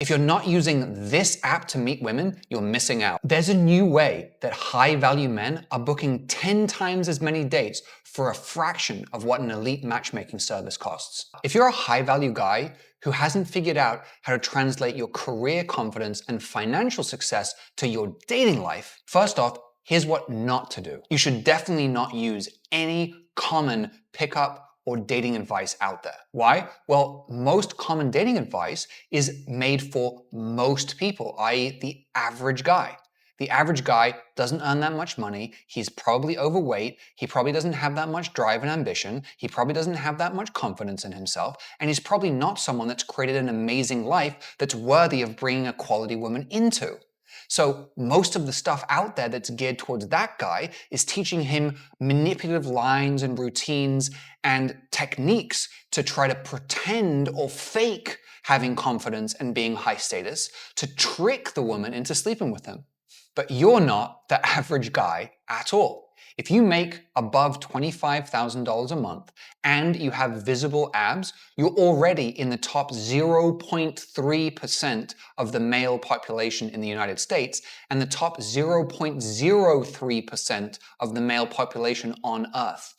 If you're not using this app to meet women, you're missing out. There's a new way that high-value men are booking 10 times as many dates for a fraction of what an elite matchmaking service costs. If you're a high-value guy who hasn't figured out how to translate your career confidence and financial success to your dating life, first off, here's what not to do. You should definitely not use any common pickup or dating advice out there. Why? Well, most common dating advice is made for most people, i.e. the average guy. The average guy doesn't earn that much money, he's probably overweight, he probably doesn't have that much drive and ambition, he probably doesn't have that much confidence in himself, and he's probably not someone that's created an amazing life that's worthy of bringing a quality woman into. So most of the stuff out there that's geared towards that guy is teaching him manipulative lines and routines and techniques to try to pretend or fake having confidence and being high status to trick the woman into sleeping with him. But you're not the average guy at all. If you make above $25,000 a month and you have visible abs, you're already in the top 0.3% of the male population in the United States and the top 0.03% of the male population on Earth.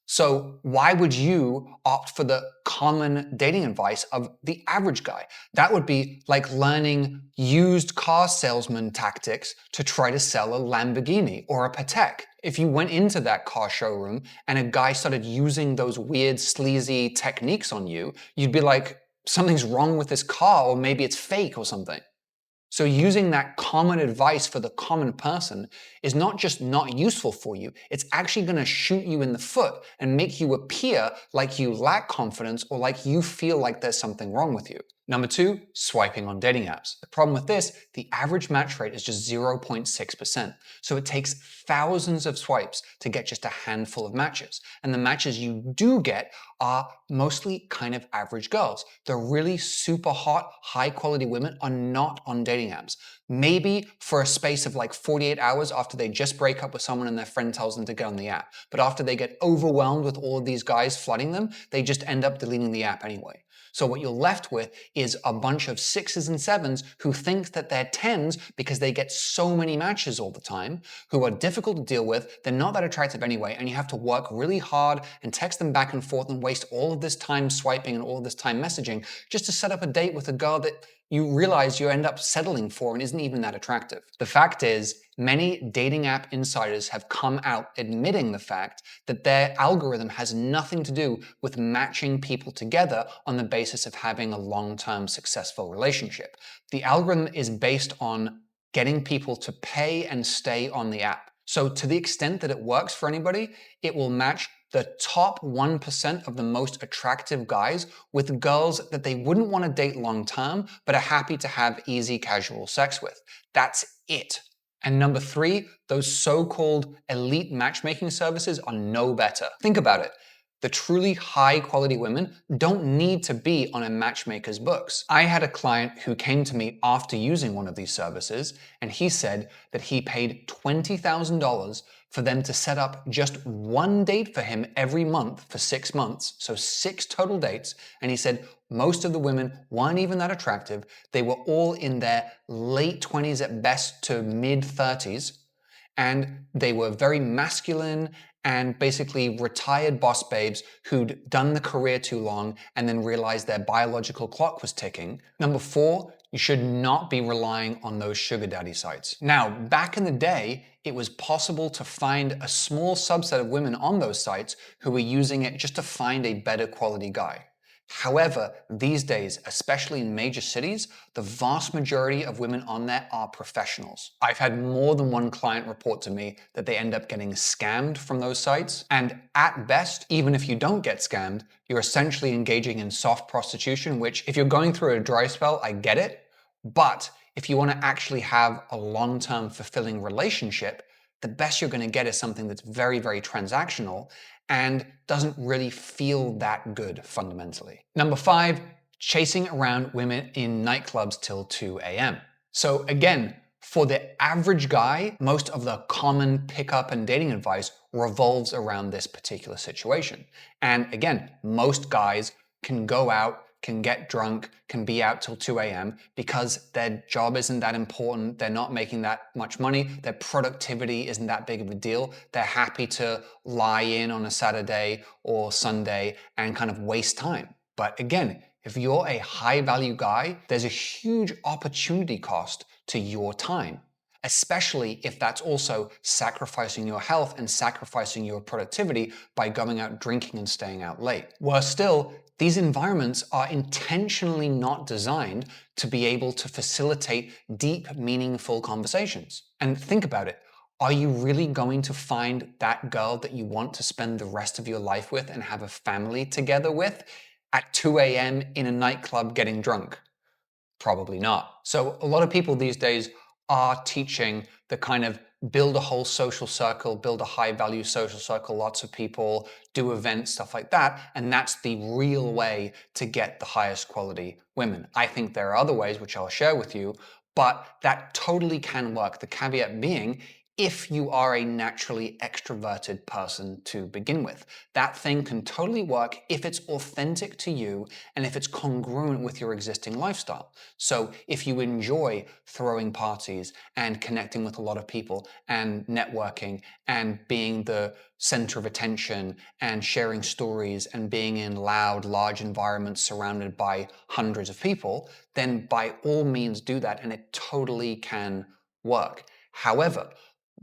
So why would you opt for the common dating advice of the average guy? That would be like learning used car salesman tactics to try to sell a Lamborghini or a Patek. If you went into that car showroom and a guy started using those weird sleazy techniques on you, you'd be like, something's wrong with this car, or maybe it's fake or something. So using that common advice for the common person is not just not useful for you, it's actually going to shoot you in the foot and make you appear like you lack confidence or like you feel like there's something wrong with you. Number two, swiping on dating apps. The problem with this, the average match rate is just 0.6%. So it takes thousands of swipes to get just a handful of matches. And the matches you do get are mostly kind of average girls. The really super hot, high quality women are not on dating apps. Maybe for a space of like 48 hours after they just break up with someone and their friend tells them to get on the app. But after they get overwhelmed with all of these guys flooding them, they just end up deleting the app anyway. So what you're left with is a bunch of 6s and 7s who think that they're 10s because they get so many matches all the time, who are difficult to deal with, they're not that attractive anyway, and you have to work really hard and text them back and forth and waste all of this time swiping and all of this time messaging just to set up a date with a girl that you realize you end up settling for and isn't even that attractive. The fact is, many dating app insiders have come out admitting the fact that their algorithm has nothing to do with matching people together on the basis of having a long-term successful relationship. The algorithm is based on getting people to pay and stay on the app. So to the extent that it works for anybody, it will match the top 1% of the most attractive guys with girls that they wouldn't want to date long term, but are happy to have easy casual sex with. That's it. And number three, those so-called elite matchmaking services are no better. Think about it. The truly high quality women don't need to be on a matchmaker's books. I had a client who came to me after using one of these services, and he said that he paid $20,000 for them to set up just one date for him every month for 6 months, so 6 total dates, and he said most of the women weren't even that attractive. They were all in their late 20s at best to mid 30s, and they were very masculine and basically retired boss babes who'd done the career too long and then realized their biological clock was ticking. Number four, you should not be relying on those sugar daddy sites. Now, back in the day, it was possible to find a small subset of women on those sites who were using it just to find a better quality guy. However, these days, especially in major cities, the vast majority of women on there are professionals. I've had more than one client report to me that they end up getting scammed from those sites. And at best, even if you don't get scammed, you're essentially engaging in soft prostitution, which if you're going through a dry spell, I get it. But if you want to actually have a long-term fulfilling relationship, the best you're going to get is something that's very, very transactional and doesn't really feel that good fundamentally. Number five, chasing around women in nightclubs till 2 a.m. So again, for the average guy, most of the common pickup and dating advice revolves around this particular situation. And again, most guys can go out, can get drunk, can be out till 2 a.m. because their job isn't that important, they're not making that much money, their productivity isn't that big of a deal, they're happy to lie in on a Saturday or Sunday and kind of waste time. But again, if you're a high value guy, there's a huge opportunity cost to your time, especially if that's also sacrificing your health and sacrificing your productivity by going out drinking and staying out late. Worse still, these environments are intentionally not designed to be able to facilitate deep, meaningful conversations. And think about it. Are you really going to find that girl that you want to spend the rest of your life with and have a family together with at 2 a.m. in a nightclub getting drunk? Probably not. So a lot of people these days are teaching the kind of build a whole social circle, build a high value social circle, lots of people, do events, stuff like that. And that's the real way to get the highest quality women. I think there are other ways, which I'll share with you, but that totally can work. The caveat being, if you are a naturally extroverted person to begin with. That thing can totally work if it's authentic to you and if it's congruent with your existing lifestyle. So if you enjoy throwing parties and connecting with a lot of people and networking and being the center of attention and sharing stories and being in loud, large environments surrounded by hundreds of people, then by all means do that, and it totally can work. However,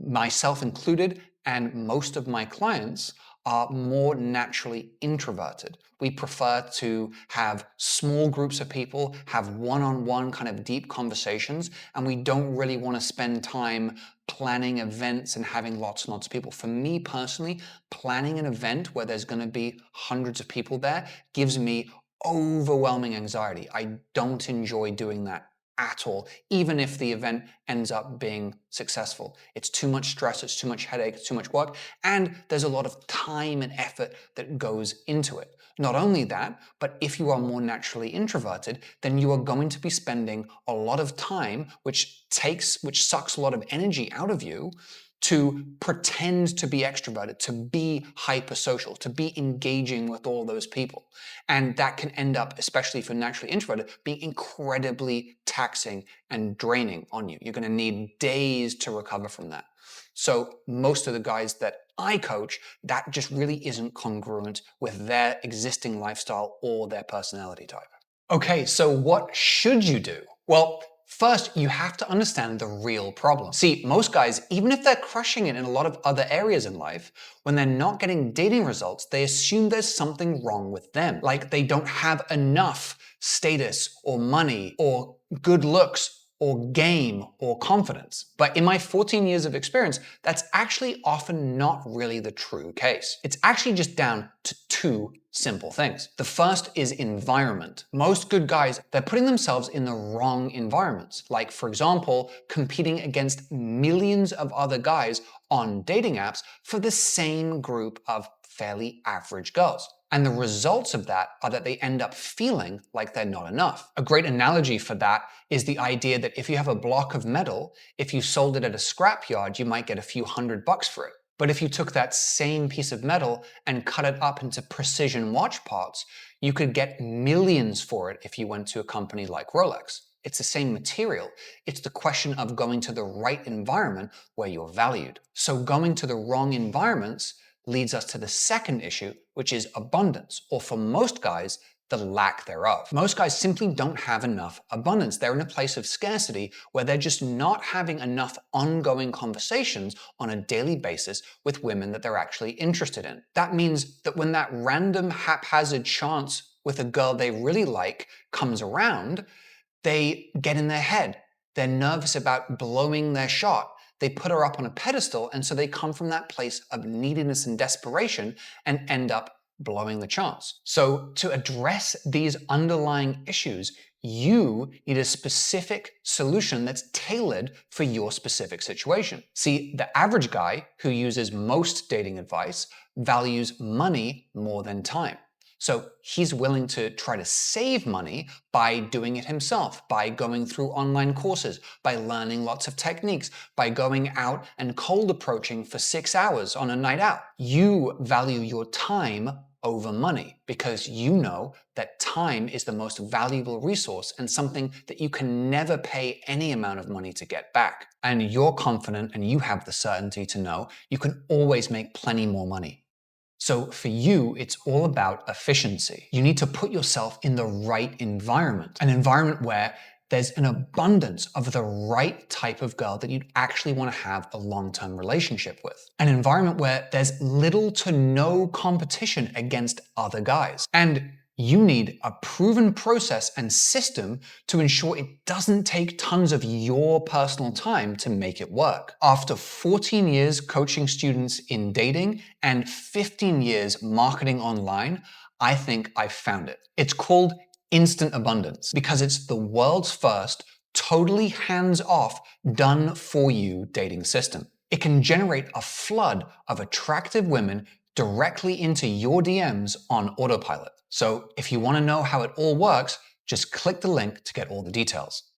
myself included, and most of my clients are more naturally introverted. We prefer to have small groups of people, have one-on-one kind of deep conversations, and we don't really want to spend time planning events and having lots and lots of people. For me personally, planning an event where there's going to be hundreds of people there gives me overwhelming anxiety. I don't enjoy doing that at all, even if the event ends up being successful. It's too much stress, it's too much headache, it's too much work, and there's a lot of time and effort that goes into it. Not only that, but if you are more naturally introverted, then you are going to be spending a lot of time, which sucks a lot of energy out of you, to pretend to be extroverted, to be hypersocial, to be engaging with all those people. And that can end up, especially if you're naturally introverted, being incredibly taxing and draining on you. You're going to need days to recover from that. So most of the guys that I coach, that just really isn't congruent with their existing lifestyle or their personality type. Okay, so what should you do? Well, first, you have to understand the real problem. See, most guys, even if they're crushing it in a lot of other areas in life, when they're not getting dating results, they assume there's something wrong with them. Like they don't have enough status or money or good looks or game or confidence. But in my 14 years of experience, that's actually often not really the true case. It's actually just down to two simple things. The first is environment. Most good guys, they're putting themselves in the wrong environments. Like, for example, competing against millions of other guys on dating apps for the same group of fairly average girls. And the results of that are that they end up feeling like they're not enough. A great analogy for that is the idea that if you have a block of metal, if you sold it at a scrapyard, you might get a few $100 for it. But if you took that same piece of metal and cut it up into precision watch parts, you could get millions for it if you went to a company like Rolex. It's the same material. It's the question of going to the right environment where you're valued. So going to the wrong environments leads us to the second issue, which is abundance, or for most guys, the lack thereof. Most guys simply don't have enough abundance. They're in a place of scarcity where they're just not having enough ongoing conversations on a daily basis with women that they're actually interested in. That means that when that random haphazard chance with a girl they really like comes around, they get in their head. They're nervous about blowing their shot. They put her up on a pedestal, and so they come from that place of neediness and desperation and end up blowing the chance. So to address these underlying issues, you need a specific solution that's tailored for your specific situation. See, the average guy who uses most dating advice values money more than time. So he's willing to try to save money by doing it himself, by going through online courses, by learning lots of techniques, by going out and cold approaching for 6 hours on a night out. You value your time over money because you know that time is the most valuable resource and something that you can never pay any amount of money to get back. And you're confident and you have the certainty to know you can always make plenty more money. So for you, it's all about efficiency. You need to put yourself in the right environment, an environment where there's an abundance of the right type of girl that you'd actually want to have a long-term relationship with. An environment where there's little to no competition against other guys. And you need a proven process and system to ensure it doesn't take tons of your personal time to make it work. After 14 years coaching students in dating and 15 years marketing online, I think I've found it. It's called instant abundance because it's the world's first totally hands-off, done-for-you dating system. It can generate a flood of attractive women directly into your DMs on autopilot. So if you want to know how it all works, just click the link to get all the details.